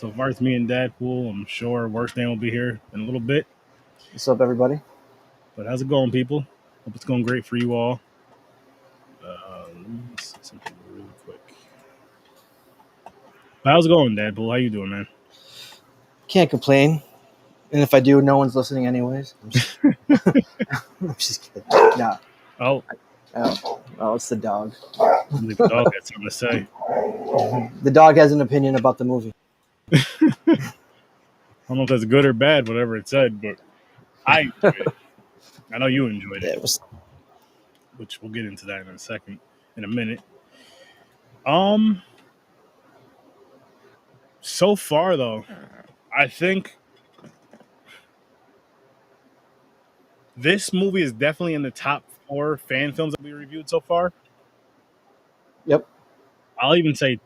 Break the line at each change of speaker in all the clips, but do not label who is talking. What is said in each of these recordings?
So far, it's me and Dadpool. I'm sure Worst Dan will be here in a little bit.
What's up, everybody?
But how's it going, people? Hope it's going great for you all. Let me see something really quick. How's it going, Dadpool? How you doing, man?
Can't complain. And if I do, no one's listening anyways. I'm just kidding. Nah.
Oh,
it's the dog.
the dog had something to say.
The dog has an opinion about the movie.
I don't know if that's good or bad, whatever it said, but I enjoyed it. I know you enjoyed it, which we'll get into that in a minute. So far though, I think this movie is definitely in the top 4 fan films that we reviewed so far.
Yep.
I'll even say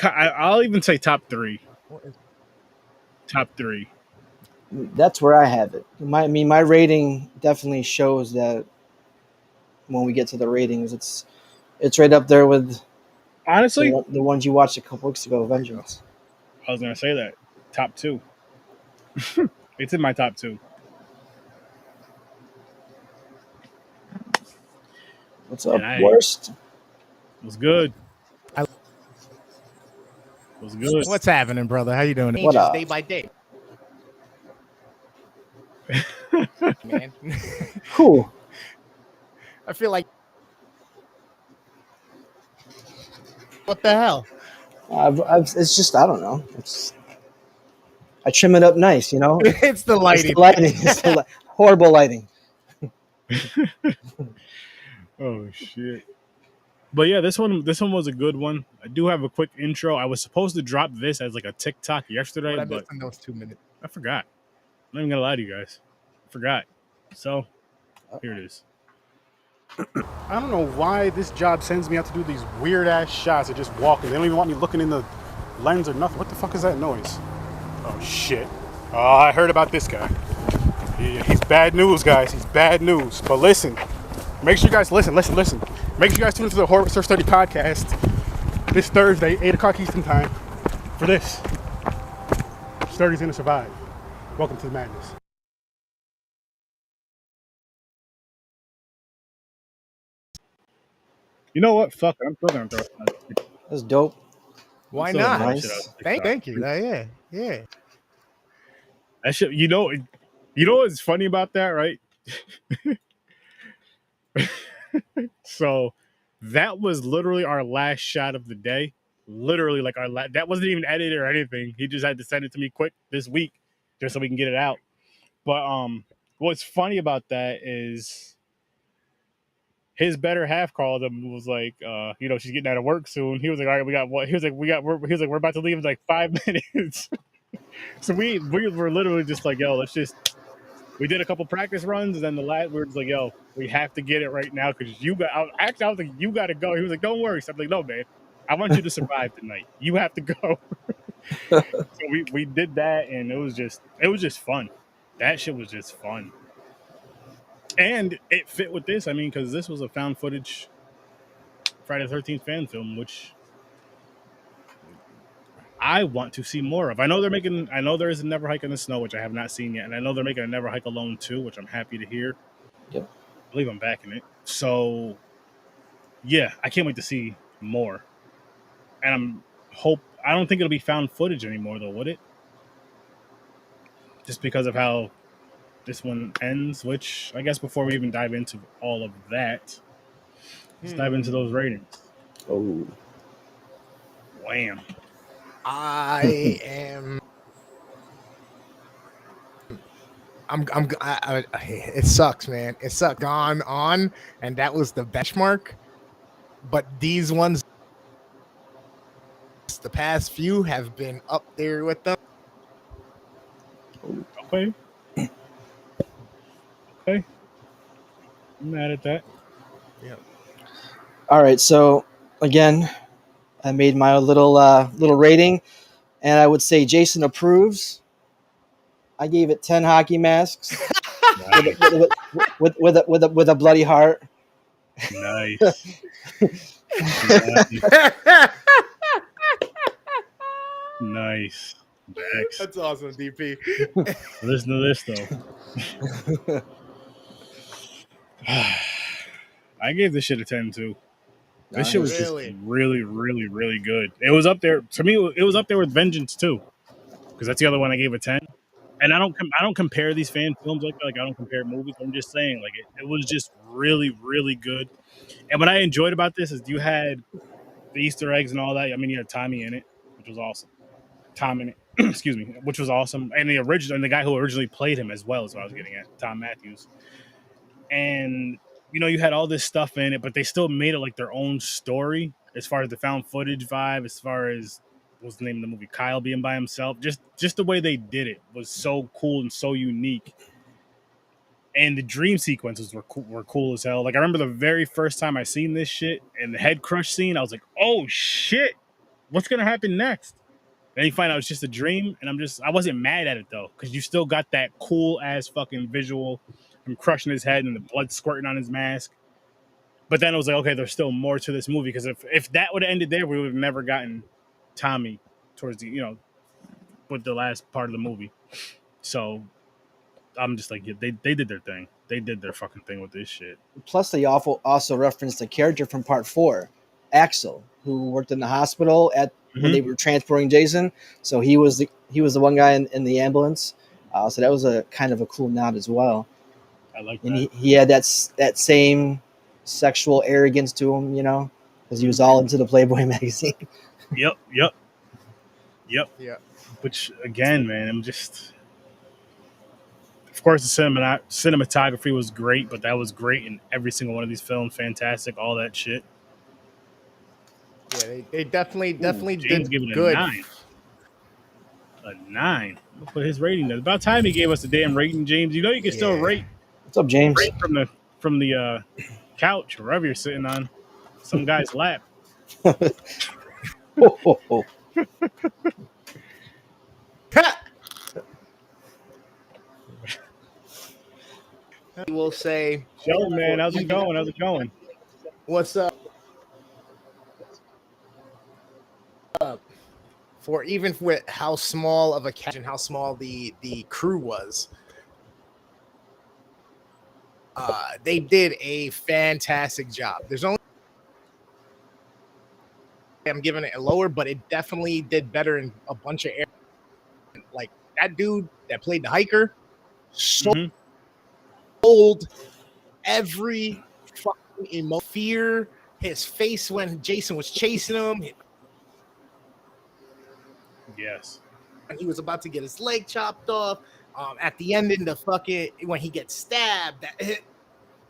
I'll even say top 3. Top 3.
That's where I have it. My rating definitely shows that when we get to the ratings, it's right up there with
honestly
the ones you watched a couple weeks ago, Vengeance.
I was gonna say that top 2. It's in my top 2.
What's up, Worst?
It was good. It was good.
What's happening, brother? How you doing?
What up?
Day by day. Man.
Cool.
I feel like what the hell?
It's just, I don't know. I trim it up nice, you know.
It's the lighting.
It's the lighting. Horrible lighting.
Oh shit. But yeah, this one was a good one. I do have a quick intro. I was supposed to drop this as like a TikTok yesterday, but
in those 2 minutes.
I forgot. I'm not even gonna lie to you guys. I forgot. So here it is.
I don't know why this job sends me out to do these weird ass shots of just walking. They don't even want me looking in the lens or nothing. What the fuck is that noise? Oh shit. Oh, I heard about this guy. He's bad news, guys. He's bad news. But listen, make sure you guys listen. Make sure you guys tune into the Horror Search Study podcast this Thursday, 8 o'clock Eastern time for this. Sturdy's gonna survive. Welcome to the madness.
You know what? Fuck it. I'm still gonna throw it.
That's dope.
Why not?
Nice.
Thank you. Yeah.
That shit. You know what's funny about that, right? So that was literally our last shot of the day. Literally, like that wasn't even edited or anything. He just had to send it to me quick this week just so we can get it out. But what's funny about that is his better half called him and was like, she's getting out of work soon. He was like, all right, we got what? He was like, we're about to leave in like 5 minutes. So we were literally just like, yo, we did a couple practice runs, and then we were just like, yo, we have to get it right now because I was like, you got to go. He was like, don't worry. So I'm like, no, man, I want you to survive tonight. You have to go. So we did that, and it was just fun. That shit was just fun. And it fit with this. I mean, because this was a found footage Friday the 13th fan film, which I want to see more of. I know there is a Never Hike in the Snow, which I have not seen yet. And I know they're making a Never Hike Alone 2, which I'm happy to hear.
Yep.
I believe I'm backing it. So, yeah, I can't wait to see more. And I don't think it'll be found footage anymore, though, would it? Just because of how this one ends, which I guess before we even dive into all of that, let's dive into those ratings.
Oh.
Wham.
I am. It sucks, man. It sucks. Gone on, and that was the benchmark. But these ones, the past few, have been up there with them.
Okay. I'm mad at that.
Yeah.
All right. So again, I made my little rating, and I would say Jason approves. I gave it 10 hockey masks with a bloody heart.
Nice. Nice. Nice. Next.
That's awesome, DP.
Listen to this though. I gave this shit a 10 too. This shit was just
Really?
really, really, really good. It was up there to me. It was up there with Vengeance too, because that's the other one I gave a 10. And I don't compare these fan films like that. Like I don't compare movies. I'm just saying like it was just really, really good. And what I enjoyed about this is you had the Easter eggs and all that. I mean, you had Tommy in it, which was awesome. Tom in it, excuse me, which was awesome. And the guy who originally played him as well is what I was getting at, Tom Matthews. And you know, you had all this stuff in it, but they still made it like their own story as far as the found footage vibe, as far as what was the name of the movie, Kyle being by himself. Just the way they did it was so cool and so unique. And the dream sequences were cool as hell. Like I remember the very first time I seen this shit and the head crush scene, I was like, oh shit, what's gonna happen next? Then you find out it's just a dream, and I wasn't mad at it though, because you still got that cool ass fucking visual from crushing his head and the blood squirting on his mask. But then it was like, okay, there's still more to this movie, because if that would have ended there, we would have never gotten Tommy towards the, you know, with the last part of the movie. So I'm just like, yeah, they did their thing. They did their fucking thing with this shit.
Plus, they also referenced the character from Part 4, Axel, who worked in the hospital when they were transporting Jason. So he was the one guy in the ambulance. So that was a kind of a cool nod as well.
I like that.
And he had that same sexual arrogance to him, you know, because he was all into the Playboy magazine.
Yep.
Yeah.
Which again, man, I'm just. Of course, the cinematography was great, but that was great in every single one of these films. Fantastic, all that shit.
Yeah, they definitely
James
did
gave it
good.
a 9. A 9. We'll put his rating there. About time he gave us a damn rating, James. You know you can still rate.
What's up, James?
Rate from the couch or wherever you're sitting on some guy's lap.
Oh.
We'll say,
Yo, man, how's it going?
What's up? For even with how small of a cast and how small the crew was, they did a fantastic job. There's only I'm giving it a lower, but it definitely did better in a bunch of areas. Like that dude that played the hiker, sold every fucking fear. His face when Jason was chasing him.
Yes.
And he was about to get his leg chopped off. At the end, in the fucking when he gets stabbed,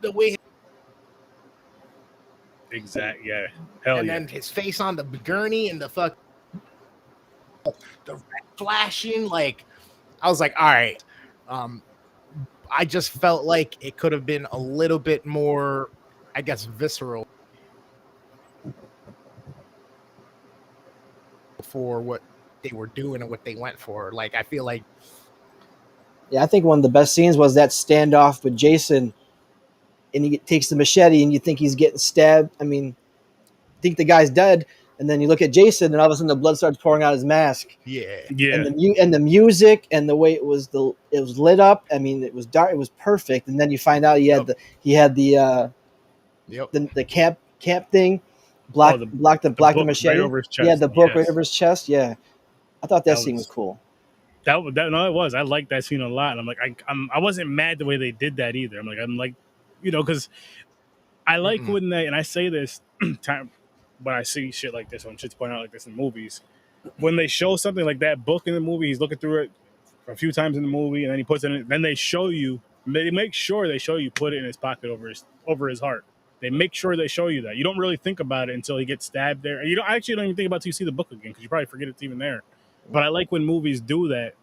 the way.
Exactly. Yeah. Hell
and
yeah.
then his face on the gurney and the red flashing. Like, I was like, all right. I just felt like it could have been a little bit more, I guess, visceral for what they were doing and what they went for. Like, I feel like.
Yeah, I think one of the best scenes was that standoff with Jason, and he takes the machete, and you think he's getting stabbed. I mean, think the guy's dead, and then you look at Jason, and all of a sudden the blood starts pouring out his mask.
Yeah.
And the music and the way it was lit up. I mean, it was dark. It was perfect. And then you find out he had the cap thing, block the machete.
Right over his chest.
Yeah, the book right over his chest. Yeah, I thought that scene was cool.
No, it was. I liked that scene a lot. And I'm like, I wasn't mad the way they did that either. I'm like, you know, because I like when they, and I say this time when I see shit like this, when shit's pointed out like this in movies, when they show something like that book in the movie, he's looking through it a few times in the movie, and then he puts it in. Then they show you. They make sure they show you put it in his pocket over his heart. They make sure they show you that. You don't really think about it until he gets stabbed there. And I actually don't even think about it until you see the book again, because you probably forget it's even there. But I like when movies do that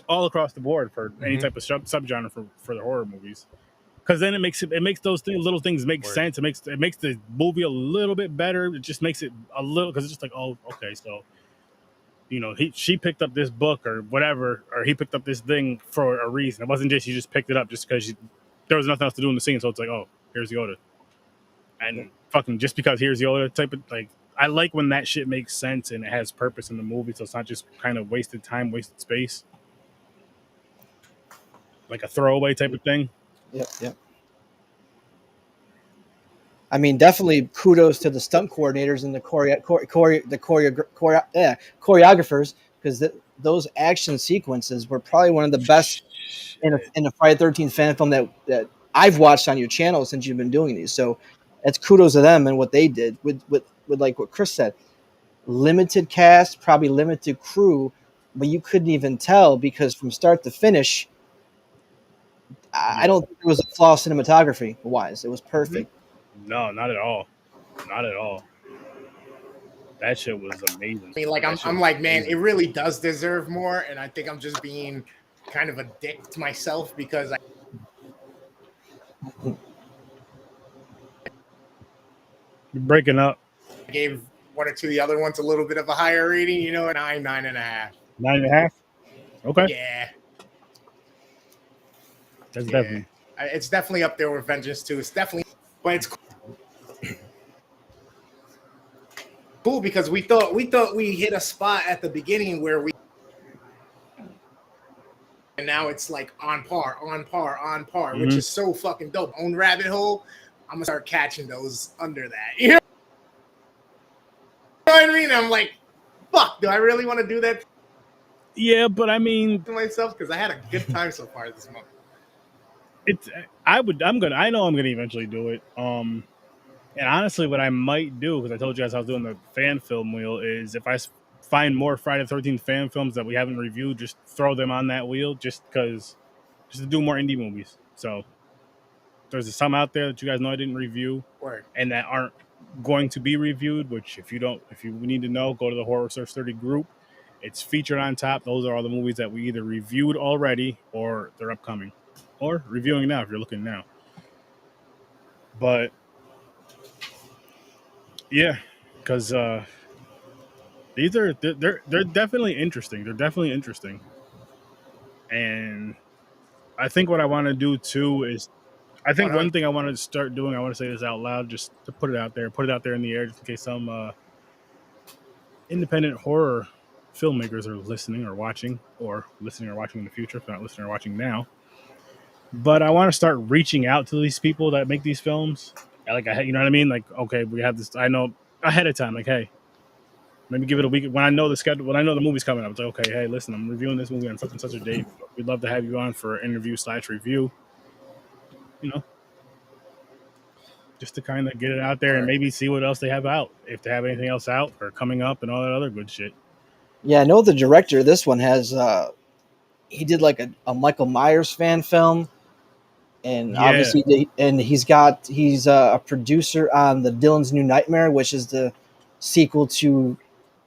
all across the board for any type of subgenre for the horror movies, because then it makes those little things make sense. It makes the movie a little bit better. It just makes it a little, because it's just like, oh, okay, so you know, she picked up this book or whatever, or he picked up this thing for a reason. It wasn't just you just picked it up just because there was nothing else to do in the scene. So it's like, oh, here's Yoda. And fucking just because here's the other type of like, I like when that shit makes sense and it has purpose in the movie, so it's not just kind of wasted time, wasted space, like a throwaway type of thing.
Yep. I mean, definitely kudos to the stunt coordinators and the choreographers, because those action sequences were probably one of the best in a Friday the 13th fan film that I've watched on your channel since you've been doing these. So that's kudos to them and what they did with like what Chris said. Limited cast, probably limited crew, but you couldn't even tell because from start to finish, I don't think there was a flaw cinematography wise. It was perfect.
No, not at all. Not at all. That shit was amazing.
I mean, like I'm like, man, it really does deserve more, and I think I'm just being kind of a dick to myself because I
You're breaking up.
gave one or two of the other ones a little bit of a higher rating, you know, 9.5.
9.5. Okay.
Yeah.
That's definitely.
It's definitely up there with Vengeance 2. It's definitely, but it's cool because we thought we hit a spot at the beginning where we, and now it's like on par, which is so fucking dope. Own rabbit hole. I'm gonna start catching those under that. You know what I mean? I'm like, fuck, do I really want to do that?
Yeah, but I mean,
to myself because I had a good time so far this month.
I know I'm gonna eventually do it. And honestly, what I might do, because I told you guys I was doing the fan film wheel, is if I find more Friday the 13th fan films that we haven't reviewed, just throw them on that wheel, just to do more indie movies. So there's some out there that you guys know I didn't review, and that aren't going to be reviewed. Which if you need to know, go to the Horror Search 30 group. It's featured on top. Those are all the movies that we either reviewed already or they're upcoming, or reviewing now if you're looking now. But yeah, because these are they're definitely interesting. They're definitely interesting, and I think what I want to do too is, I think one thing I want to start doing, I want to say this out loud, just to put it out there in the air, just in case some independent horror filmmakers are listening or watching in the future, if not listening or watching now. But I want to start reaching out to these people that make these films. Like, you know what I mean? Like, okay, we have this. I know ahead of time. Like, hey, maybe give it a week. When I know the schedule, when I know the movie's coming up, it's like, okay, hey, listen, I'm reviewing this movie on such and such a date. We'd love to have you on for an interview/review. You know, just to kind of get it out there and maybe see what else they have out, if they have anything else out or coming up and all that other good shit.
Yeah, I know the director of this one has he did like a Michael Myers fan film, and obviously he's a producer on the Dylan's New Nightmare, which is the sequel to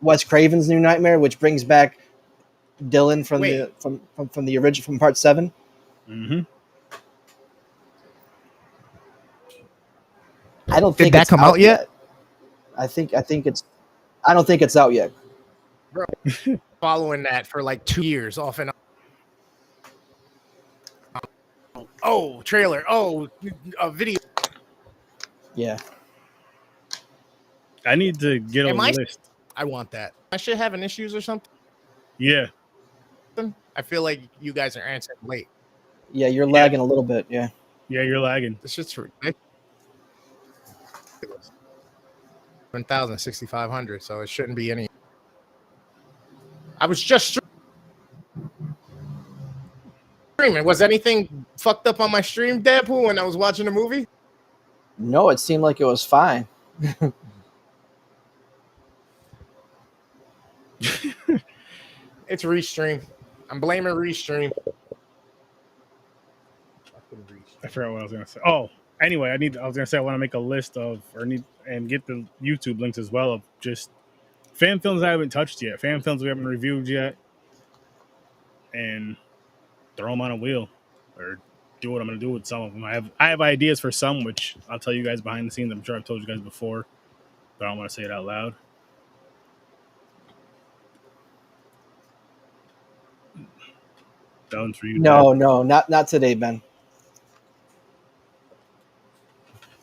Wes Craven's New Nightmare, which brings back Dylan from the original, from part 7.
Mm-hmm.
I don't think
Did that come out yet?
I don't think it's out yet.
Bro, following that for like 2 years off and on. Oh, trailer. Oh, a video.
Yeah.
I need to get a list.
I want that. I should having issues or something.
Yeah.
I feel like you guys are answering late.
Yeah, you're lagging a little bit. Yeah.
Yeah, you're lagging.
This shit's ridiculous. 1,000, 6,500, so it shouldn't be any. I was just streaming. Was anything fucked up on my stream, Deadpool, when I was watching the movie?
No, it seemed like it was fine.
It's Restream. I'm blaming Restream.
I forgot what I was gonna say. Oh, anyway, I was gonna say I want to make a list of and get the YouTube links as well of just fan films I haven't touched yet, fan films we haven't reviewed yet, and throw them on a wheel or do what I'm gonna do with some of them. I have ideas for some, which I'll tell you guys behind the scenes. I'm sure I've told you guys before, but I don't want to say it out loud. That one's for you.
No, not today, Ben.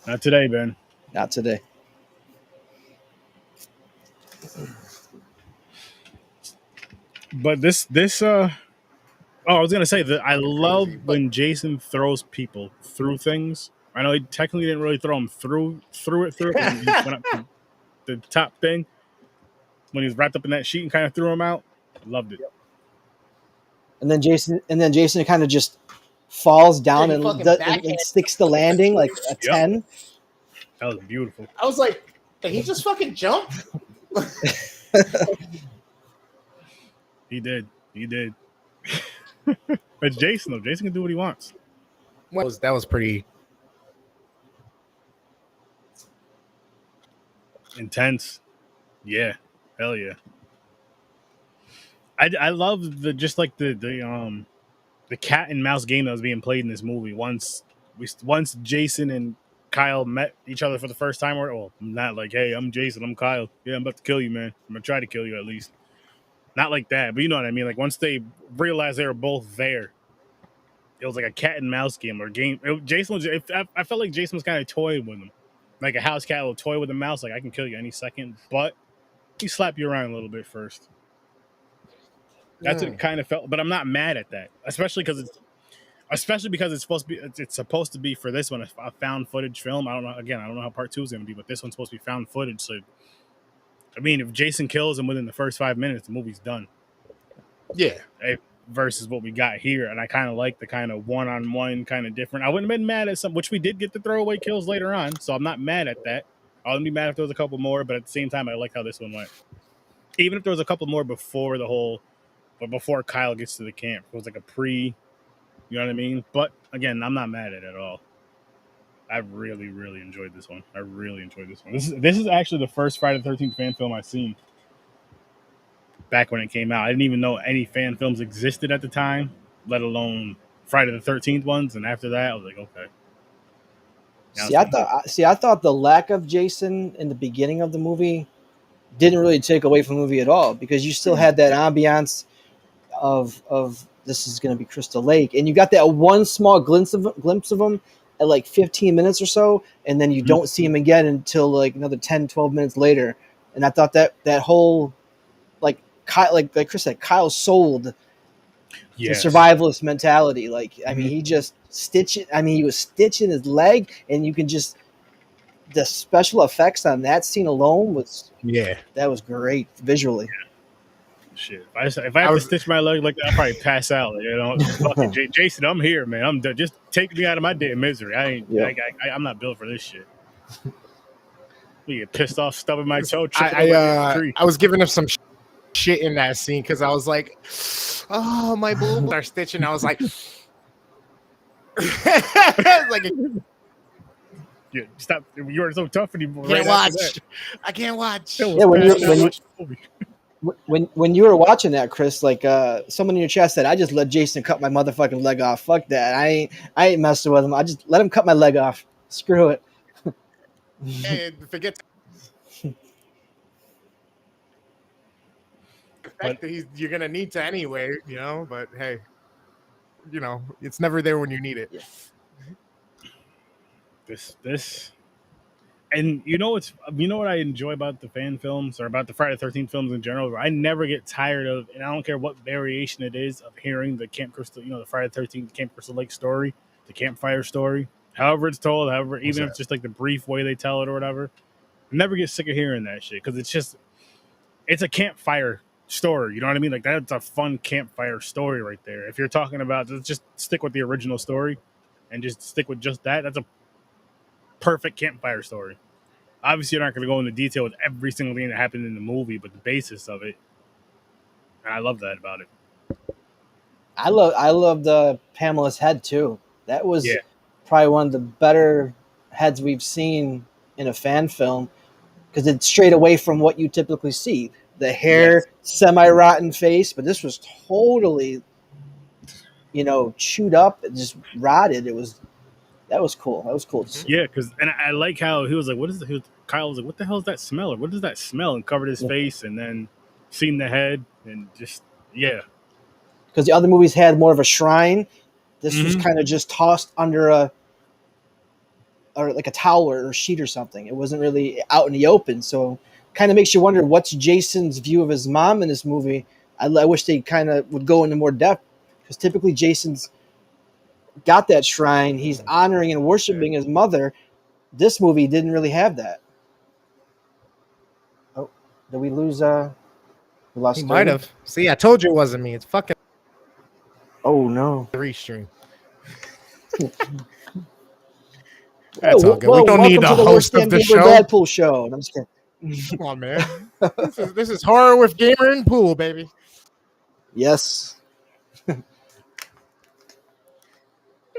Not today, Ben.
Not today.
But I was gonna say that I love
Crazy, but-
when Jason throws people through things. I know he technically didn't really throw them through it, but he went up to the top thing when he was wrapped up in that sheet and kind of threw him out. Loved it.
And then Jason kind of just falls down
he
and,
fucking
and sticks the landing like a 10.
That was beautiful.
I was like, did he just fucking jump?
He did. But Jason, though, Jason can do what he wants.
That was pretty
Intense. Yeah. Hell yeah. I love the cat and mouse game that was being played in this movie. Once Jason and Kyle met each other for the first time, or not like, hey, I'm Jason, I'm Kyle. Yeah, I'm about to kill you, man. I'm gonna try to kill you at least. Not like that, but you know what I mean. Like once they realized they were both there, it was like a cat and mouse game or game. I felt like Jason was kind of toying with him, like a house cat will toy with a mouse. Like I can kill you any second, but he slap you around a little bit first. That's what it kind of felt, but I'm not mad at that, especially because it's supposed to be for this one a found footage film. I don't know how part 2 is going to be, but this one's supposed to be found footage. So, I mean, if Jason kills him within the first 5 minutes, the movie's done.
Yeah.
Versus what we got here, and I kind of like the kind of one-on-one kind of different. I wouldn't have been mad at some, which we did get the throwaway kills later on, so I'm not mad at that. I wouldn't be mad if there was a couple more, but at the same time, I like how this one went. Even if there was a couple more before Kyle gets to the camp, it was like a you know what I mean? But again, I'm not mad at it at all. I really, really enjoyed this one. This is actually the first Friday the 13th fan film I've seen back when it came out. I didn't even know any fan films existed at the time, let alone Friday the 13th ones. And after that, I was like, okay.
I thought the lack of Jason in the beginning of the movie didn't really take away from the movie at all, because you still had that ambiance of this is going to be Crystal Lake, and you got that one small glimpse of him at like 15 minutes or so, and then you don't see him again until like another 10, 12 minutes later. And I thought that whole like Chris said, Kyle sold the survivalist mentality. Like, I mean, he just he was stitching his leg, and you can just, the special effects on that scene alone that was great visually.
Shit, if I have to stitch my leg like that, I'll probably pass out. You know, fucking Jason, I'm here, man. I'm done. Just take me out of my damn misery. I'm not built for this shit. We get pissed off, stubbing my toe.
I was giving him some shit in that scene because I was like, oh, my boob are stitching. I was like,
yeah, stop. You are so tough anymore.
I can't watch.
Yeah, when you were watching that, Chris, like someone in your chat said, I just let Jason cut my motherfucking leg off. Fuck that. I ain't messing with him. I just let him cut my leg off. Screw it.
Hey, forget the fact that you're gonna need to anyway, you know. But hey, you know, it's never there when you need it.
Yeah.
This and you know what I enjoy about the fan films, or about the Friday the 13th films in general. I never get tired of, and I don't care what variation it is, of hearing the Camp Crystal, the Friday the 13th Camp Crystal Lake story, the campfire story, however it's told, even if it's just like the brief way they tell it or whatever. I never get sick of hearing that shit, because it's a campfire story. You know what I mean? Like, that's a fun campfire story right there. If you're talking about, just stick with the original story and just stick with just that. That's a perfect campfire story. Obviously, you're not going to go into detail with every single thing that happened in the movie, but the basis of it, and I love that about it.
I loved Pamela's head too. That was probably one of the better heads we've seen in a fan film, because it's straight away from what you typically see. The hair, semi-rotten face, but this was totally, chewed up and just rotted. That was cool. That was cool to see.
Yeah, and I like how he was like, Kyle was like, what the hell is that smell? Or what does that smell? And covered his face, and then seen the head, and just,
Because the other movies had more of a shrine. This was kind of just tossed under or like a towel or a sheet or something. It wasn't really out in the open, so kind of makes you wonder what's Jason's view of his mom in this movie. I wish they kind of would go into more depth, because typically Jason's got that shrine. He's honoring and worshiping his mother. This movie didn't really have that. Oh, did we lose? We lost.
He might have. See, I told you it wasn't me. It's fucking.
Oh no.
Restream. That's all good. We don't need the host of the show.
DADPOOL show. I'm just kidding.
Come on, man. This is horror with Gamer and Pool, baby.
Yes.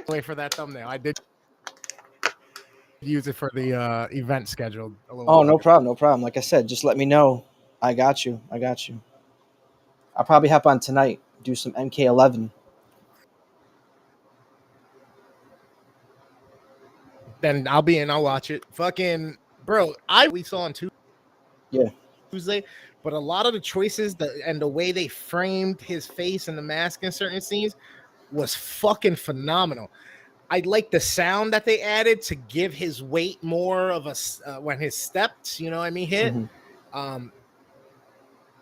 Wait for that thumbnail. I did use it for the event scheduled.
Oh, no problem. No problem. Like I said, just let me know. I got you. I got you. I'll probably hop on tonight. Do some MK11.
Then I'll be in. I'll watch it. Fucking bro, we saw on Tuesday, but a lot of the choices and the way they framed his face and the mask in certain scenes was fucking phenomenal. I like the sound that they added to give his weight more of a when his steps, you know what I mean, hit. Mm-hmm.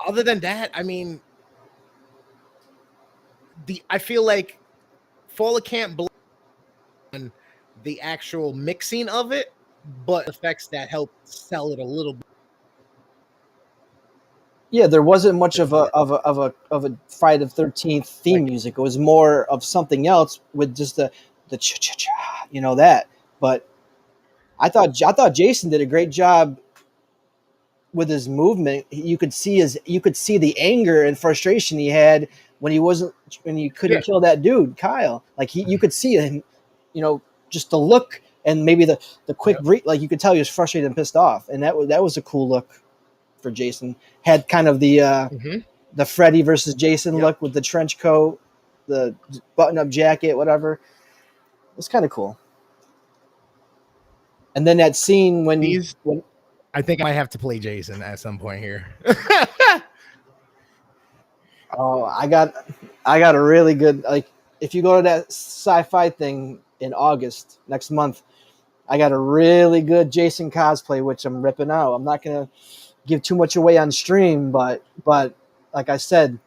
Other than that, I mean, I feel like Fall of Camp Blood and the actual mixing of it, but effects that help sell it a little bit.
Yeah, there wasn't much of a Friday the 13th theme music. It was more of something else with just the cha-cha-cha, you know, that. But I thought Jason did a great job with his movement. You could see the anger and frustration he had when he couldn't kill that dude, Kyle. Like you could see him, you know, just the look and maybe the quick breathe. Like you could tell he was frustrated and pissed off, and that was a cool look for Jason. Had kind of the Freddy versus Jason look with the trench coat, the button-up jacket, whatever. It was kind of cool. And then that scene when
I think I might have to play Jason at some point here.
Oh, I got a really good, like, if you go to that sci-fi thing in August next month, I got a really good Jason cosplay, which I'm ripping out. I'm not gonna give too much away on stream, but like I said,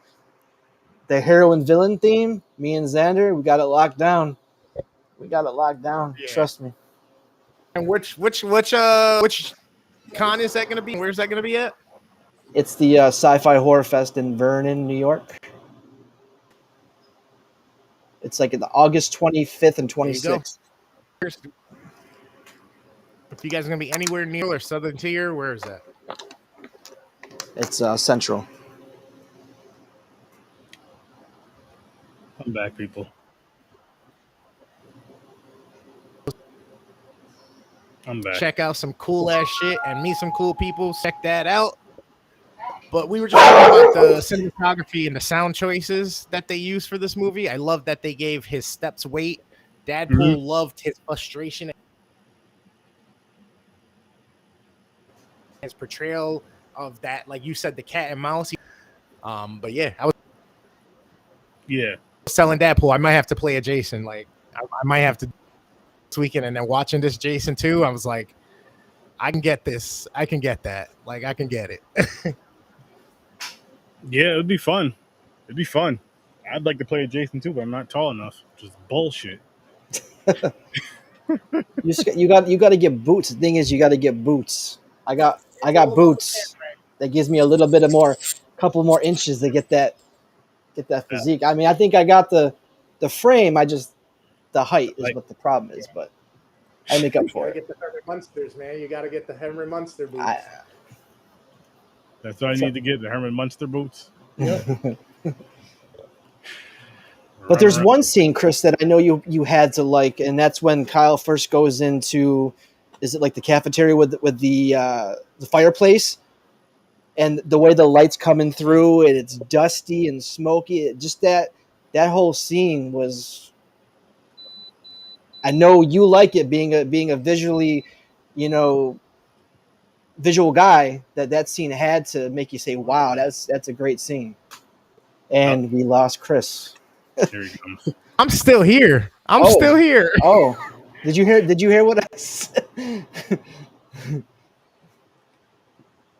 the heroine villain theme, me and Xander, we got it locked down. Yeah. Trust me.
And which con is that gonna be? Where's that gonna be at?
It's the Sci-Fi Horror Fest in Vernon, New York. It's like in the August 25th and 26th.
If you guys are gonna be anywhere near or Southern Tier, where is that?
It's Central.
I'm back, people. I'm back.
Check out some cool ass shit and meet some cool people. Check that out. But we were just talking about the cinematography and the sound choices that they used for this movie. I love that they gave his steps weight. DADPOOL loved his frustration, his portrayal of that, like you said, the cat and mouse. But yeah, I was telling DADPOOL I might have to play a Jason. Like I might have to this weekend, and then watching this Jason too, I was like, I can get this. I can get that. Like I can get it.
Yeah, it'd be fun. It'd be fun. I'd like to play a Jason too, but I'm not tall enough. Just bullshit.
You got to get boots. The thing is, you got to get boots. I got boots. That gives me a little bit of couple more inches to get that physique. I mean, I think I got the frame. The height is what the problem is, but I make up for it.
Get the Herman Munsters, man. You got to get the Herman Munster boots.
That's what I need to get, the Herman Munster boots.
Yep.
But there's one scene, Chris, that I know you had to like, and that's when Kyle first goes into, is it like the cafeteria with the fireplace, and the way the lights coming through, and it's dusty and smoky. Just that whole scene was. I know you like it, being a visually, you know, visual guy. That scene had to make you say, "Wow, that's a great scene." And we lost Chris.
Here he comes.
I'm still here. I'm still here.
Oh, Did you hear what I said?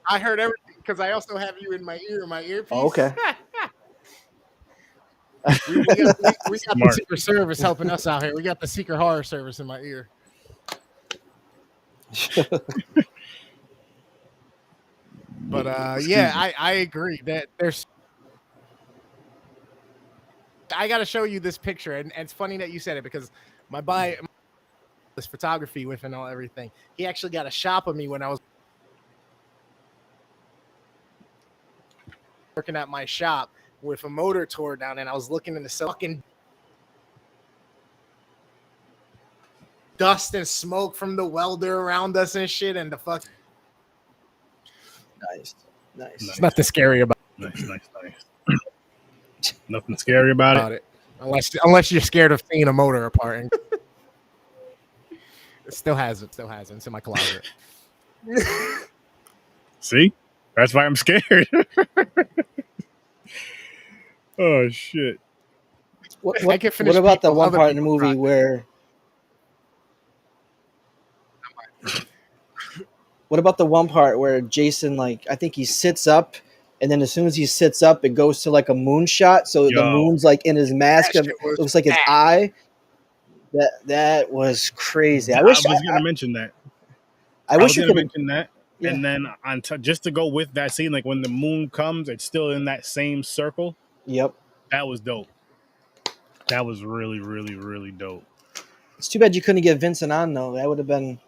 I heard everything because I also have you in my earpiece.
Oh, okay.
we got the
Smart.
Secret Service helping us out here. We got the Secret Horror Service in my ear. But yeah, I agree that there's. I got to show you this picture, and it's funny that you said it because my this photography with and all everything. He actually got a shop of me when I was working at my shop with a motor tore down, and I was looking in the fucking dust and smoke from the welder around us and shit, and the fuck.
Nice.
It's nothing scary about
Nice. Nothing scary about it.
Unless you're scared of seeing a motor apart. And it still hasn't. It's in my closet.
See? That's why I'm scared. Oh, shit.
What about the one part in the movie where... What about the one part where Jason, like, I think he sits up, and then as soon as he sits up, it goes to, like, a moon shot, so the moon's, like, in his mask. It looks like his eye. That was crazy. I was going
to mention that.
I wish you could
mention that. Yeah. And then just to go with that scene, like when the moon comes, it's still in that same circle.
Yep.
That was dope. That was really, really, really dope.
It's too bad you couldn't get Vincent on, though. That would have been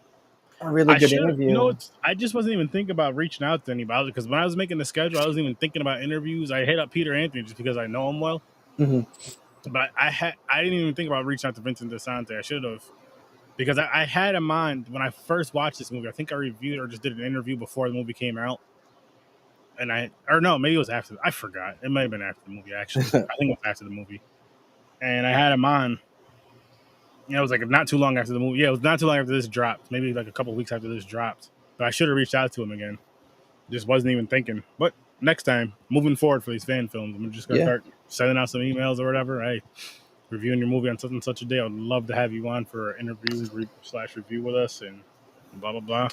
a really good interview.
You know, I just wasn't even thinking about reaching out to anybody because when I was making the schedule, I wasn't even thinking about interviews. I hit up Peter Anthony just because I know him well. Mm-hmm. But I didn't even think about reaching out to Vincent DeSante. I should have. Because I had in mind when I first watched this movie, I think I reviewed or just did an interview before the movie came out. And maybe it was after. I forgot. It might have been after the movie, actually. I think it was after the movie. And I had in mind, it was like not too long after the movie. Yeah, it was not too long after this dropped. Maybe like a couple of weeks after this dropped. But I should have reached out to him again. Just wasn't even thinking. But next time, moving forward for these fan films, I'm just going to start sending out some emails or whatever. Hey, reviewing your movie on such and such a day. I'd love to have you on for an interview/review with us and blah, blah, blah.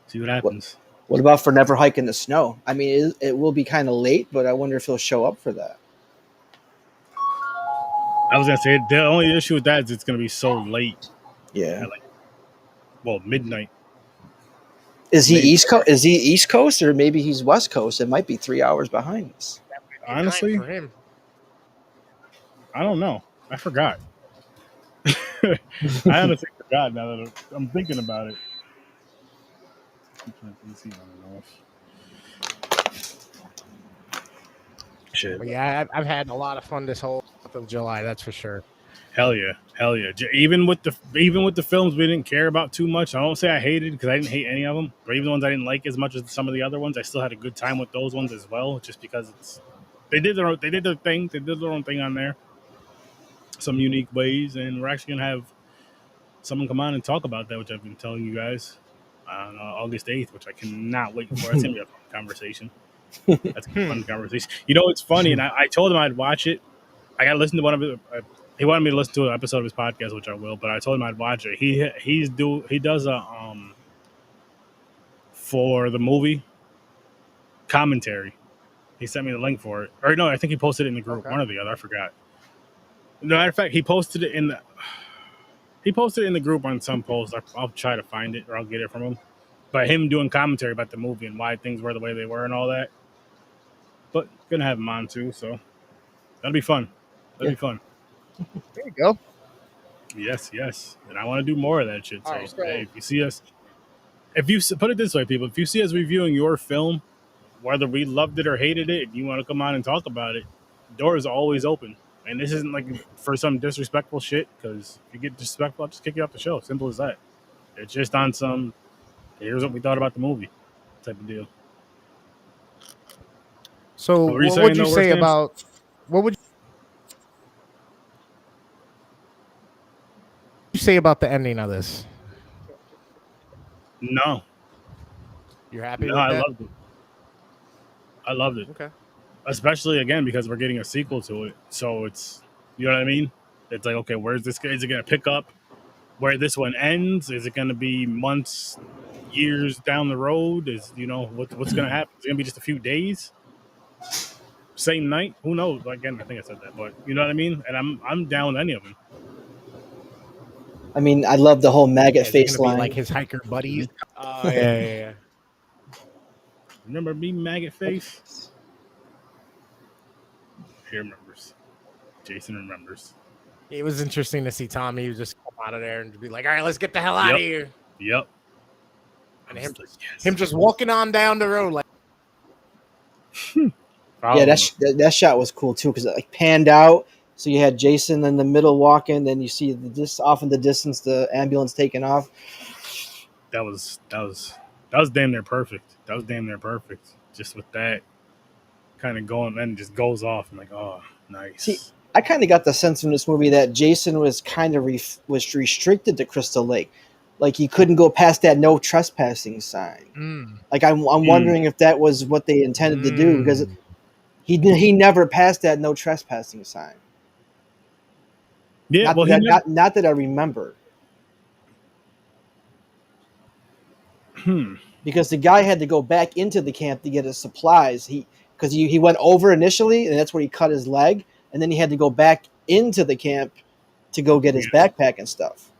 See what happens.
What about for Never Hike in the Snow? I mean, it will be kind of late, but I wonder if he'll show up for that.
I was going to say, the only issue with that is it's going to be so late.
Yeah.
Midnight.
Is he East Coast? Is he East Coast or maybe he's West Coast? It might be 3 hours behind us.
Honestly,
for him.
I don't know. I forgot. I honestly forgot now that I'm thinking about it. Shit.
But yeah, I've had a lot of fun this whole month of July. That's for sure.
Hell yeah. Even with the films we didn't care about too much. I won't say I hated because I didn't hate any of them. But even the ones I didn't like as much as some of the other ones, I still had a good time with those ones as well. Just because they did their thing. They did their own thing on there. Some unique ways, and we're actually gonna have someone come on and talk about that, which I've been telling you guys on August 8th, which I cannot wait for. That's gonna be a fun conversation. That's a fun conversation. You know, it's funny, and I told him I'd watch it. I gotta listen to one of it. He wanted me to listen to an episode of his podcast, which I will. But I told him I'd watch it. He does a for the movie commentary. He sent me the link for it, or no, I think he posted it in the group. Okay. One or the other, I forgot. No, matter of fact, he posted it in the group on some post. I'll try to find it or I'll get it from him. But him doing commentary about the movie and why things were the way they were and all that. But gonna have him on too, so that'll be fun. That'll be fun.
There you go.
Yes. And I want to do more of that shit. So
right,
hey, if you see us, put it this way, people, if you see us reviewing your film, whether we loved it or hated it, and you want to come on and talk about it, doors are always open. And this isn't like for some disrespectful shit, because if you get disrespectful, I'll just kick you off the show. Simple as that. It's just on some, here's what we thought about the movie type of deal.
So what would you say about, what would you say about the ending of this?
No.
You're happy with that?
I loved it.
Okay.
Especially, again, because we're getting a sequel to it. So it's, you know what I mean? It's like, okay, where's this guy? Is it going to pick up where this one ends? Is it going to be months, years down the road? Is what's going to happen? It's going to be just a few days, same night. Who knows? Again, I think I said that, but you know what I mean. And I'm down with any of them.
I mean, I love the whole maggot face line.
Like his hiker buddies.
Yeah. Remember me, maggot face? He remembers. Jason remembers.
It was interesting to see Tommy just come out of there and be like, all right, let's get the hell out of here.
Yep.
And him just walking on down the road like.
Yeah, that shot was cool too because it like panned out. So you had Jason in the middle walking, then you see this off in the distance the ambulance taking off.
That was damn near perfect. That was damn near perfect. Just with that kind of going and just goes off. I'm like, oh, nice.
See, I kind of got the sense from this movie that Jason was kind of was restricted to Crystal Lake. Like he couldn't go past that no trespassing sign. Like I'm wondering if that was what they intended to do because he never passed that no trespassing sign.
Yeah,
not that I remember. Because the guy had to go back into the camp to get his supplies. Because he went over initially, and that's where he cut his leg, and then he had to go back into the camp to go get his backpack and stuff.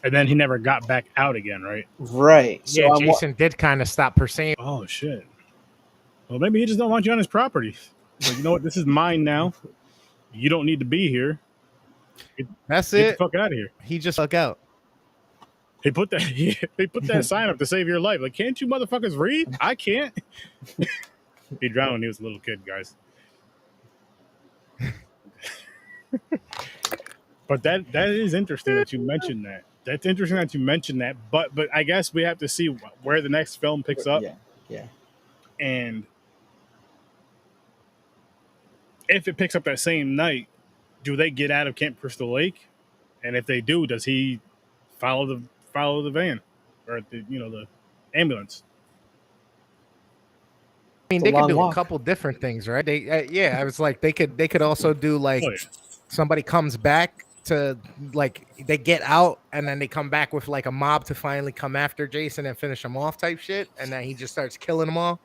And then he never got back out again, right?
Right.
So yeah, Jason did kind of stop pursuing.
Oh shit. Well, maybe he just don't want you on his property. Like, you know what? This is mine now. You don't need to be here.
That's
Get
it.
the fuck out of here.
He just stuck out.
They put that sign up to save your life. Like, can't you motherfuckers read? I can't. He drowned when he was a little kid, guys. But that is interesting that you mentioned that. That's interesting that you mentioned that. But I guess we have to see where the next film picks up.
Yeah.
And if it picks up that same night, do they get out of Camp Crystal Lake? And if they do, does he follow the van or the ambulance?
I mean, they could do a couple different things, right? They I was like they could also do like somebody comes back to like they get out and then they come back with like a mob to finally come after Jason and finish him off type shit, and then he just starts killing them all.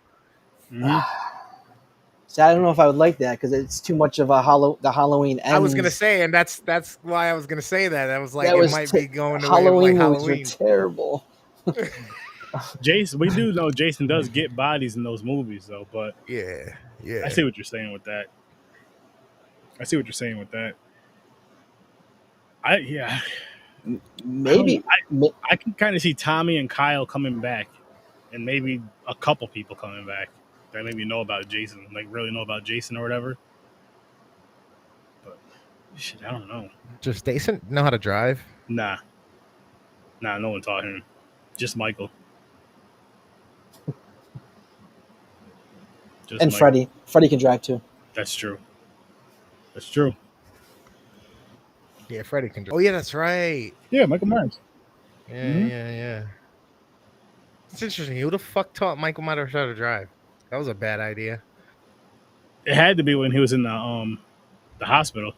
So I don't know if I would like that because it's too much of the Halloween ends.
I was gonna say, and that's why I was gonna say that. I was like, it might be going
Halloween
away
movies are terrible.
Jason, we do know Jason does get bodies in those movies, though. But
yeah,
I see what you're saying with that.
Maybe
I can kind of see Tommy and Kyle coming back, and maybe a couple people coming back that maybe know about Jason, like really know about Jason or whatever. But shit, I don't know.
Does Jason know how to drive?
Nah, no one taught him. Just Michael.
And Michael. Freddie can drive too.
That's true.
Yeah, Freddie can drive. Oh yeah, that's right.
Yeah, Michael Myers.
Yeah. It's interesting. Who the fuck taught Michael Myers how to drive? That was a bad idea.
It had to be when he was in the hospital.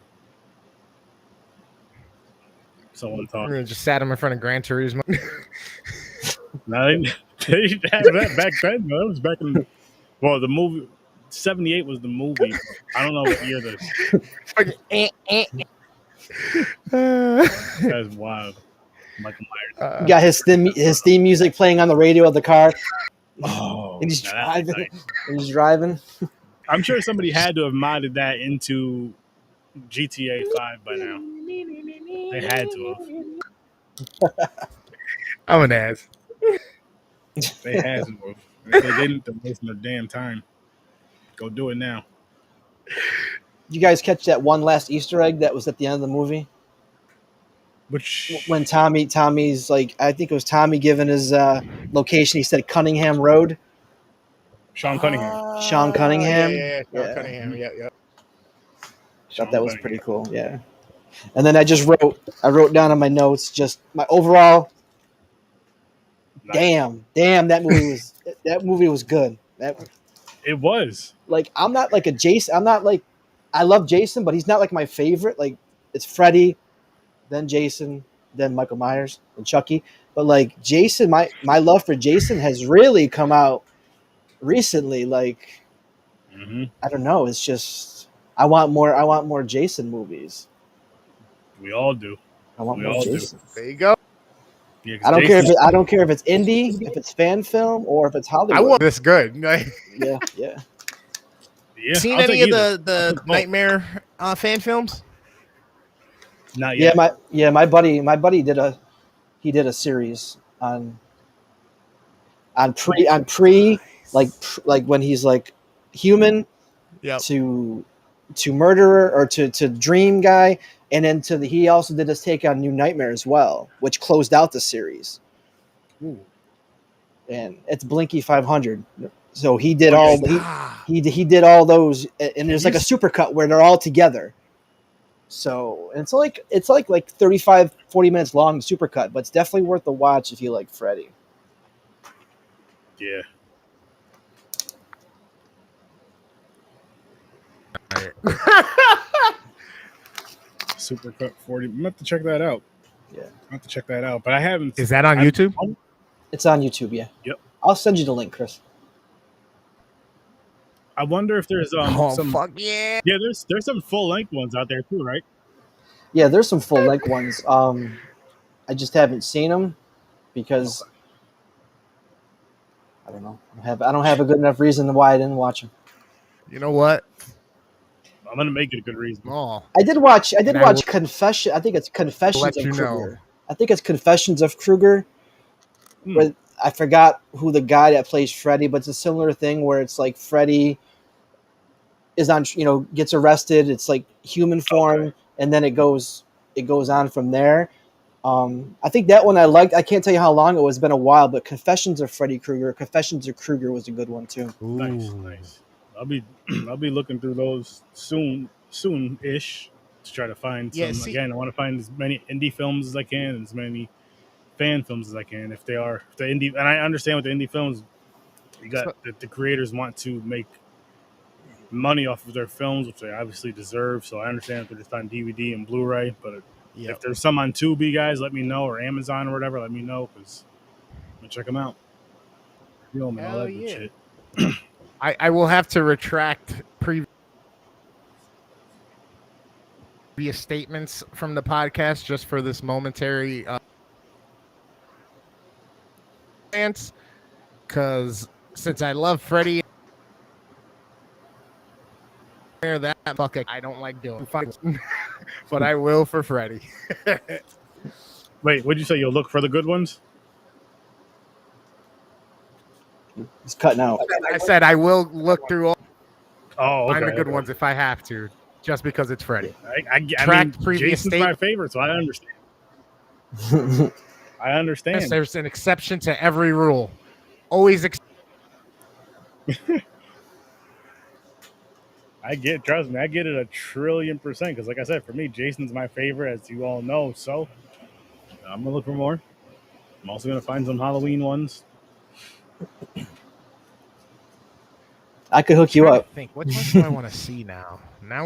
Someone taught.
Just sat him in front of Gran Turismo.
No, they didn't have that back then. No, that was back in the movie. 78 was the movie. I don't know what year that's wild. Michael Myers.
He got his theme music playing on the radio of the car.
Oh,
and he's driving. He's driving.
I'm sure somebody had to have modded that into GTA 5 by now. They had to have.
I'm an ass.
They had to have. If they didn't, they're wasting their damn time. Go do it now.
You guys catch that one last Easter egg that was at the end of the movie? When Tommy's like, I think it was Tommy giving his location. He said Cunningham Road.
Sean Cunningham.
Sean Cunningham.
Yeah. Sean Cunningham. Yeah.
I thought that was pretty cool. Yeah. And then I wrote down on my notes just my overall. Nice. Damn, that movie was good.
It was.
Like, I'm not like a Jason. I love Jason, but he's not like my favorite. Like, it's Freddy, then Jason, than Michael Myers and Chucky. But like Jason, my love for Jason has really come out recently. Like I don't know, it's just I want more Jason movies.
We all do.
I want
We
more
all do.
Jason.
There you go.
Yeah,
I don't care if I don't care if it's indie, if it's fan film, or if it's Hollywood.
I want this good.
Yeah.
Yeah,
Seen
I'll
any
take
of
either.
the Nightmare fan films?
Not yet.
My buddy did a series on pre like when he's like human to murderer or to dream guy, and then he also did his take on New Nightmare as well, which closed out the series.
Ooh.
And it's Blinky 500. So he did he did all those, and there's like a supercut where they're all together. So it's like 35, 40 minutes long supercut, but it's definitely worth the watch if you like Freddy.
Yeah. Supercut 40. I'm gonna have to check that out.
Yeah,
I have to check that out, but I haven't.
Is that on YouTube?
It's on YouTube. Yeah.
Yep.
I'll send you the link, Chris.
I wonder if there's some.
Fuck yeah!
Yeah, there's some full length ones out there too, right?
Yeah, there's some full length ones. I just haven't seen them because I don't know. I don't have a good enough reason why I didn't watch them.
You know what?
I'm gonna make it a good reason.
Oh,
I did watch Confession. I think it's Confessions of Krueger. I think it's Confessions of Krueger. Where I forgot who the guy that plays Freddy, but it's a similar thing where it's like Freddy is on, gets arrested. It's like human form, and then it goes on from there. I think that one I liked. I can't tell you how long it was. It's been a while, but Confessions of Freddy Krueger, Confessions of Krueger was a good one too.
Ooh.
Nice. I'll be looking through those soon-ish to try to find some. Again, I want to find as many indie films as I can, and as many fan films as I can. If the indie, and I understand with the indie films, you got the creators want to make money off of their films, which they obviously deserve. So I understand if they're just on DVD and Blu-ray, but if there's some on Tubi, guys, let me know, or Amazon or whatever, let me know, because I'm gonna check them out. Film and all that good shit.
I will have to retract previous statements from the podcast just for this momentary chance, because since I love Freddy, that fuck I don't like doing, but I will for Freddy.
Wait, what'd you say? You'll look for the good ones?
It's cutting out.
I said I will look through all
find
the good ones if I have to, just because it's Freddy.
I mean, Jason's my favorite, so I understand. I understand.
Yes, there's an exception to every rule. Always.
Trust me, I get it 1,000,000,000%. Because, like I said, for me, Jason's my favorite, as you all know. So I'm gonna look for more. I'm also gonna find some Halloween ones.
I could hook you up.
Think which ones do I want to see now? I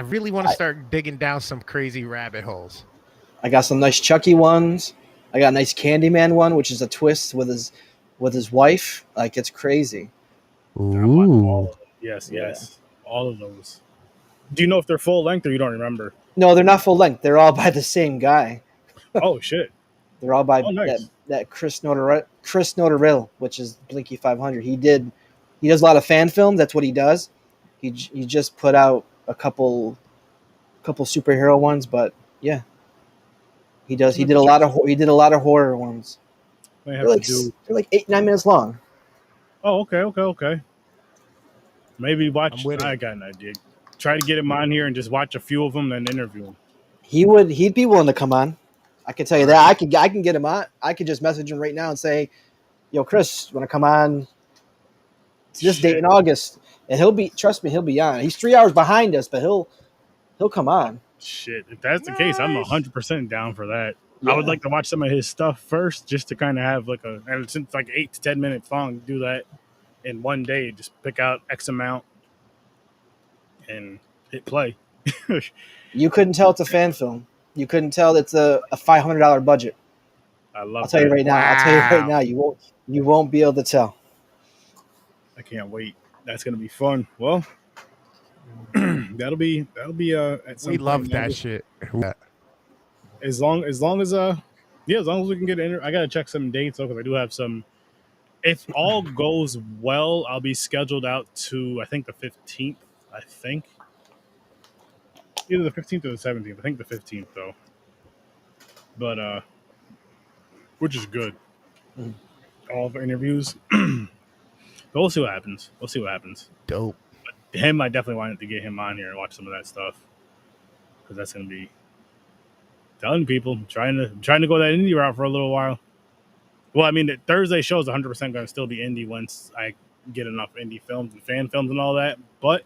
really want to start digging down some crazy rabbit holes.
I got some nice Chucky ones. I got a nice Candyman one, which is a twist with his wife. Like, it's crazy.
Ooh.
Yes. All of those. Do you know if they're full length or you don't remember?
No, they're not full length. They're all by the same guy.
Oh shit.
They're all by
nice.
that Chris Notaril, which is Blinky 500. He does a lot of fan films. That's what he does. He just put out a couple superhero ones, but yeah, he does. He did a lot of horror ones. They're like 8-9 minutes long.
Oh, okay. Maybe watch. I got an idea. Try to get him on here and just watch a few of them, and interview him.
He'd be willing to come on. I can tell you that. I can get him on. I could just message him right now and say, "Yo, Chris, want to come on this date in August?" And he'll be on. He's 3 hours behind us, but he'll come on.
Shit, if that's the case, I'm 100% down for that. Yeah. I would like to watch some of his stuff first, just to kind of have and since like 8 to 10 minutes long, do that in one day. Just pick out X amount and hit play.
You couldn't tell it's a fan film. You couldn't tell it's a $500 budget.
I love
I'll tell you
that.
right now. I'll tell you right now. You won't be able to tell.
I can't wait. That's gonna be fun. Well, that'll be at some
We
point.
love that shit.
As long as yeah, as long as we can get I gotta check some dates though, because I do have some. If all goes well, I'll be scheduled out to I think the 15th. I think either the 15th or the 17th. I think the 15th though. But which is good. All the interviews. But we'll see what happens. We'll see what happens.
Dope.
But him, I definitely wanted to get him on here and watch some of that stuff, because that's gonna be telling people trying to go that indie route for a little while. Well, I mean, the Thursday show is 100% going to still be indie once I get enough indie films and fan films and all that. But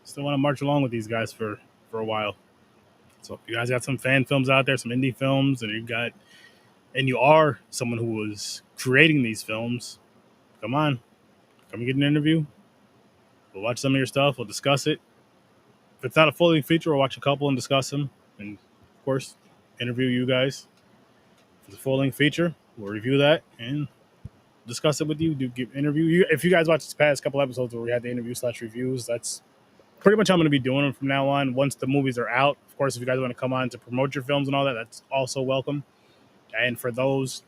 still want to march along with these guys for a while. So if you guys got some fan films out there, some indie films, and you are someone who was creating these films, come on, come and get an interview. We'll watch some of your stuff. We'll discuss it. If it's not a full feature, we'll watch a couple and discuss them, and of course, interview you guys. If it's a full-length feature, we'll review that and discuss it with you. Interview you. If you guys watch this past couple episodes where we had the interview/reviews, that's pretty much how I'm going to be doing them from now on. Once the movies are out, of course, if you guys want to come on to promote your films and all that, that's also welcome. And for those,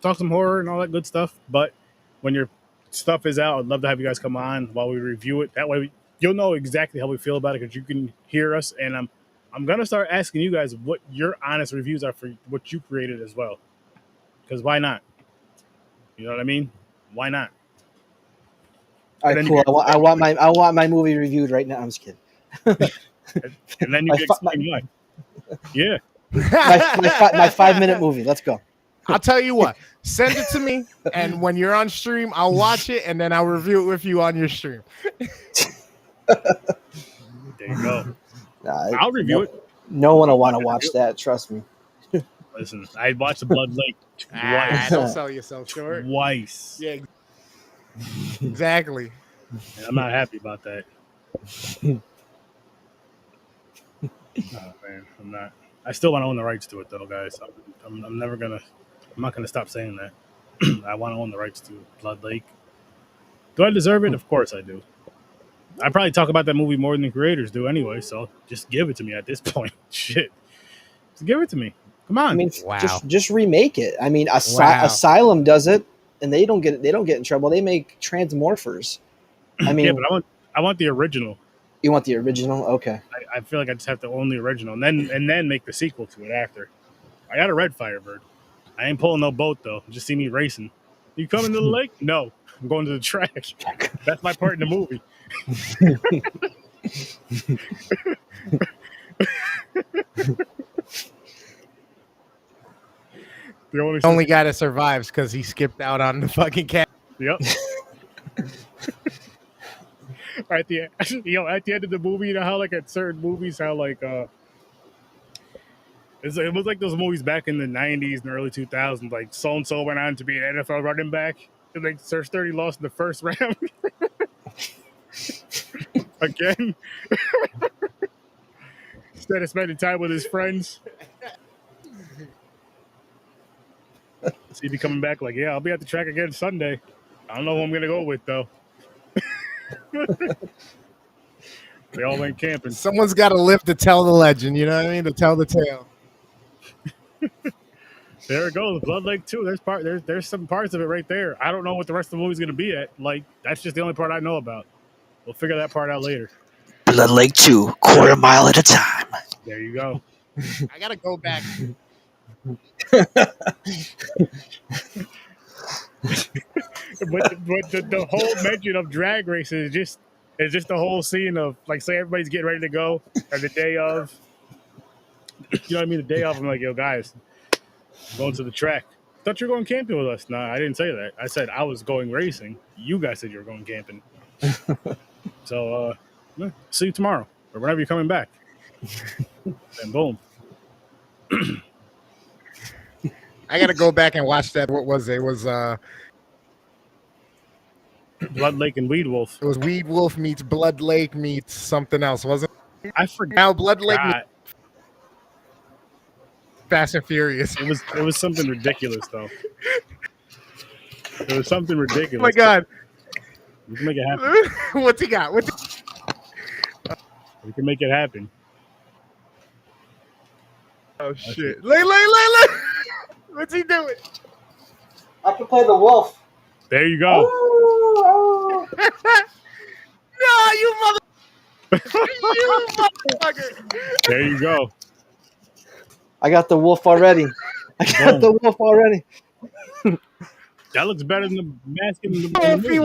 talk some horror and all that good stuff. But when your stuff is out, I'd love to have you guys come on while we review it. That way, you'll know exactly how we feel about it, because you can hear us. And I'm going to start asking you guys what your honest reviews are for what you created as well. Because why not? You know what I mean? Why not?
All right, cool. I want my movie reviewed right now. I'm just kidding.
And then you can explain why. Yeah.
my 5-minute movie. Let's go.
I'll tell you what. Send it to me, and when you're on stream, I'll watch it, and then I'll review it with you on your stream.
There you go. I'll review it.
No one will want to watch that. Trust me.
Listen, I watched the Blood Lake twice.
Don't sell yourself short.
Twice.
Yeah, exactly.
And I'm not happy about that. Oh man, I'm not. I still want to own the rights to it though, guys. I'm never gonna. I'm not gonna stop saying that. I want to own the rights to Blood Lake. Do I deserve it? Of course I do. I probably talk about that movie more than the creators do anyway, so just give it to me at this point. Shit. Just give it to me. Come on.
I mean,
wow.
just remake it. I mean, Asylum does it, and they don't get in trouble. They make Transmorphers. I mean,
yeah, but I want the original.
You want the original? Okay.
I feel like I just have to own the original, and then make the sequel to it after. I got a red Firebird. I ain't pulling no boat though. Just see me racing. You coming to the lake? No, I'm going to the track. That's my part in the movie. The
only guy that survives because he skipped out on the fucking cat.
Yep. At the end of the movie, you know how like at certain movies, how like it was like those movies back in the 90s and early 2000s, like so and so went on to be an NFL running back, and like Sir Sturdy lost in the first round. Again. Instead of spending time with his friends. So he'd be coming back like, yeah, I'll be at the track again Sunday. I don't know who I'm going to go with, though. They all went camping.
Someone's got to live to tell the legend, you know what I mean? To tell the tale.
There it goes. Blood Lake 2. There's some parts of it right there. I don't know what the rest of the movie's going to be at. Like, that's just the only part I know about. We'll figure that part out later.
Blood Lake 2, quarter mile at a time.
There you go.
I got to go back.
But the whole mention of drag races is just the whole scene of like, say everybody's getting ready to go, and the day of, you know what I mean? The day of, I'm like, yo, guys, I'm going to the track. Thought you were going camping with us. No, I didn't say that. I said I was going racing. You guys said you were going camping. So, see you tomorrow or whenever you're coming back. And boom.
I got to go back and watch that. What was it? It was
Blood Lake and Weed Wolf.
It was Weed Wolf meets Blood Lake meets something else, wasn't it?
I forgot.
Now Blood Lake. Fast and Furious.
It was something ridiculous though. It was something ridiculous.
Oh my god.
We can make it happen.
What's he got?
We can make it happen.
Oh shit. Look. What's he doing?
I can play the wolf.
There you go.
No, you motherfucker.
There you go.
I got the wolf already.
Boom.
The wolf already.
That looks better than the mask in the
Wolfie.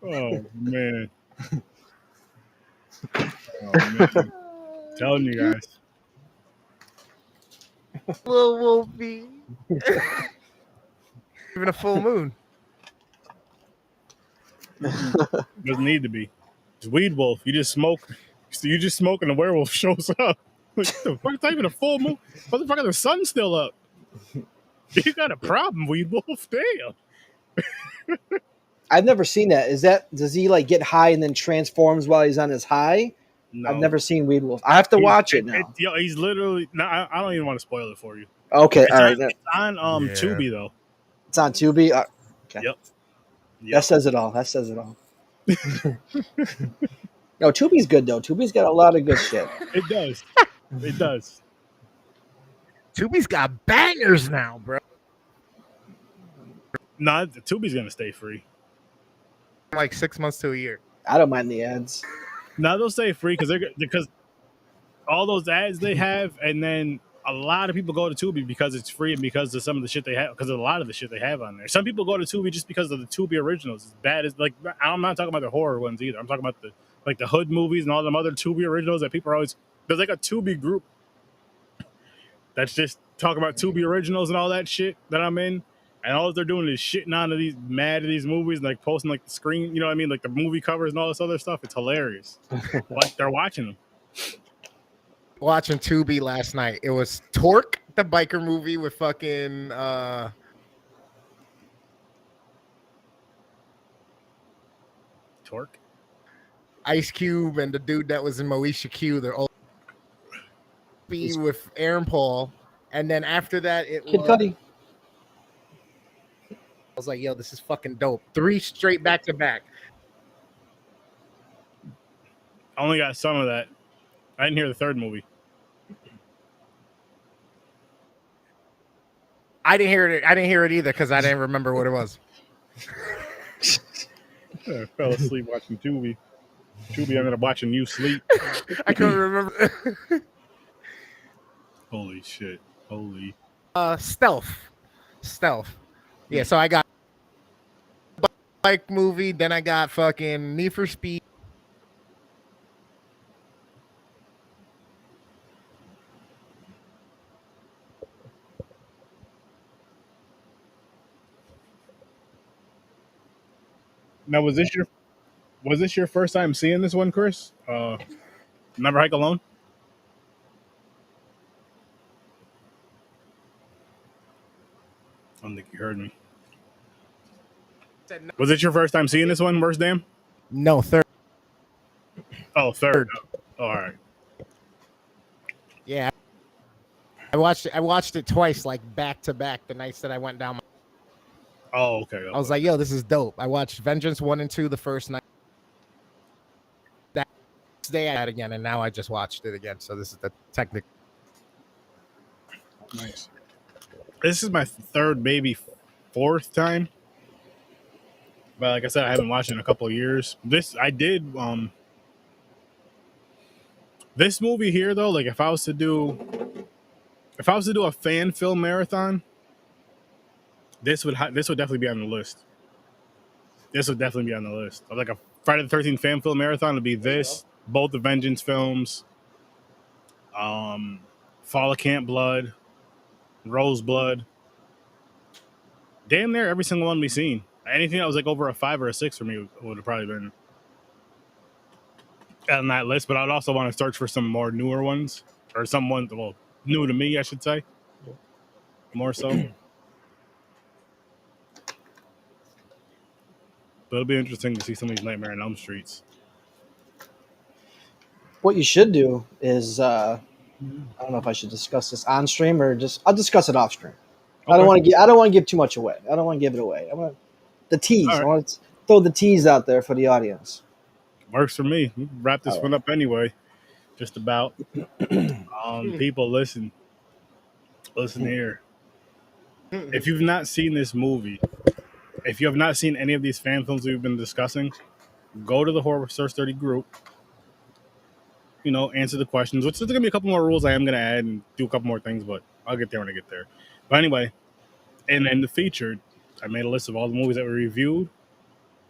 Oh man. Oh man. Telling you guys.
Little Wolfie. Even a full moon.
Doesn't need to be. It's weed wolf. You just smoke and the werewolf shows up. What the fuck? It's not even a full moon. Motherfucker, the sun's still up. You got a problem, weed wolf. Damn.
I've never seen that. Does he like get high and then transforms while he's on his high?
No.
I've never seen Weed Wolf. I have to watch it now.
Yo, he's literally. No, I don't even want to spoil it for you.
Okay, all right.
It's on Tubi though.
It's on Tubi. Okay.
Yep.
That says it all. No, Tubi's good though. Tubi's got a lot of good shit.
It does. It does.
Tubi's got bangers now, bro.
No, Tubi's gonna stay free.
Like 6 months to a year.
I don't mind the ads.
No, they'll stay free because all those ads they have, and then a lot of people go to Tubi because it's free and because of some of the shit they have, because of a lot of the shit they have on there. Some people go to Tubi just because of the Tubi originals. As bad as like, I'm not talking about the horror ones either. I'm talking about the hood movies and all them other Tubi originals that people are always. There's like a Tubi group that's just talking about Tubi originals and all that shit that I'm in. And all they're doing is shitting on mad at these movies and like posting like the screen, you know what I mean? Like the movie covers and all this other stuff. It's hilarious. Like they're watching them.
Watching Tubi last night. It was Torque, the biker movie with fucking
Torque?
Ice Cube and the dude that was in Moesha Q. They're all with Aaron Paul. And then after that, it
Kid
was
Cudi.
I was like, yo, this is fucking dope. 3 straight back to back.
I only got some of that. I didn't hear the third movie.
I didn't hear it. I didn't hear it either because I didn't remember what it was.
I fell asleep watching Tubi. Tubi ended up watching you sleep.
I couldn't remember.
Holy shit. Holy.
Stealth. Yeah, so I got bike movie, then I got fucking Need for Speed.
Now, was this your first time seeing this one, Chris? Never Hike Alone? I don't think you heard me. Was it your first time seeing this one, Worst Damn?
No, third.
Oh, third. Oh, all right.
Yeah. I watched it twice, like back to back, the nights that I went down.
Oh, okay.
I was like, yo, this is dope. I watched Vengeance 1 and 2 the first night. That day I had it again, and now I just watched it again. So this is the technical.
Nice. This is my third, maybe fourth time. But like I said, I haven't watched it in a couple of years. This movie here though, like if I was to do a fan film marathon, this would definitely be on the list. This would definitely be on the list. Like a Friday the 13th fan film marathon would be this, both the Vengeance films, Fall of Camp Blood, Roseblood. Damn near every single one we've seen. Anything that was like over a 5 or a 6 for me would have probably been on that list. But I'd also want to search for some more newer ones, or some ones, well, new to me, I should say. More so. But it'll be interesting to see some of these Nightmare on Elm Streets.
What you should do is, I don't know if I should discuss this on stream or I'll discuss it off stream.
Okay.
I don't want to give too much away. I don't want to give it away. I want the tease.
All right.
I want to throw the tease out there for the audience.
Works for me. We'll wrap this one up anyway. Just about. People, listen here. If you've not seen this movie, if you have not seen any of these fan films we've been discussing, go to the Horror Source 30 group. Answer the questions. Which there's gonna be a couple more rules I am gonna add and do a couple more things, but I'll get there when I get there. But anyway, and then the featured, I made a list of all the movies that we reviewed,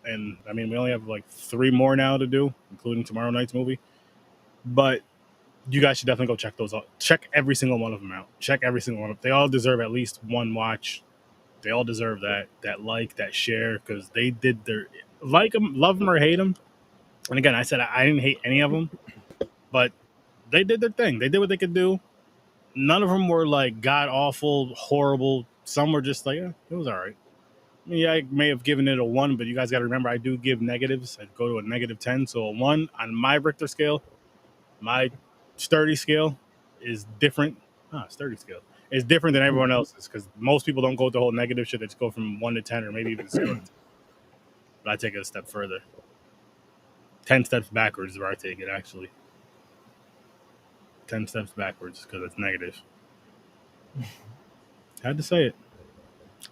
and I mean we only have like 3 more now to do, including tomorrow night's movie. But you guys should definitely go check those out. Check every single one of them out. Check every single one of them. They all deserve at least one watch. They all deserve that like, that share, because they did their like them, love them or hate them. And again, I said I didn't hate any of them, but they did their thing. They did what they could do. None of them were like god awful, horrible. Some were just like, it was all right. I mean, I may have given it a 1, but you guys got to remember I do give negatives. I go to a -10, so a 1 on my Richter scale. My sturdy scale is different. Sturdy scale is different than everyone else's, because most people don't go to the whole negative shit. They just go from 1 to 10 or maybe even 0 to 10. But I take it a step further. 10 steps backwards is where I take it, actually. 10 steps backwards, because it's negative. Had to say it.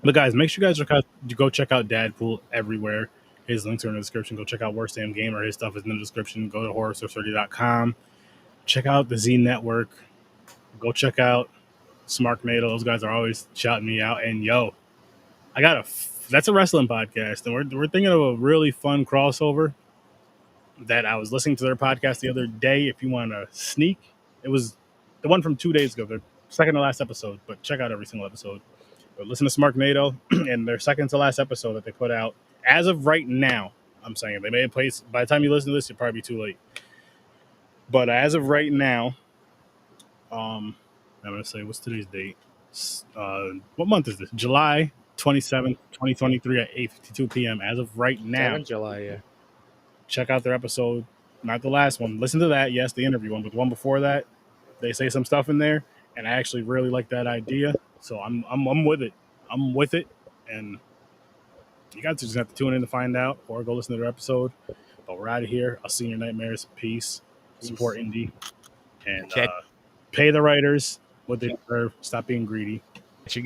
But guys, make sure you guys go check out Dadpool everywhere. His links are in the description. Go check out Worst Damn Gamer. His stuff is in the description. Go to horrorsource30.com. Check out the Z Network. Go check out Smarknado. Those guys are always shouting me out. And yo, that's a wrestling podcast, and we're thinking of a really fun crossover that I was listening to their podcast the other day. If you want to sneak, it was the one from 2 days ago, the second to last episode. But check out every single episode. But listen to Smarknado and their second to last episode that they put out as of right now. I'm saying they may have placed by the time you listen to this, it'll probably be too late. But as of right now, I'm gonna say, what's today's date? What month is this? July 27th, 2023 at 8:52 p.m. As of right now.
July, yeah.
Check out their episode, not the last one. Listen to that, yes, the interview one, but the one before that, they say some stuff in there, and I actually really like that idea. So I'm with it. I'm with it, and you guys just have to tune in to find out, or go listen to their episode. But we're out of here. I'll see you in your nightmares. Peace. Support indie, and pay the writers what they deserve. Stop being greedy.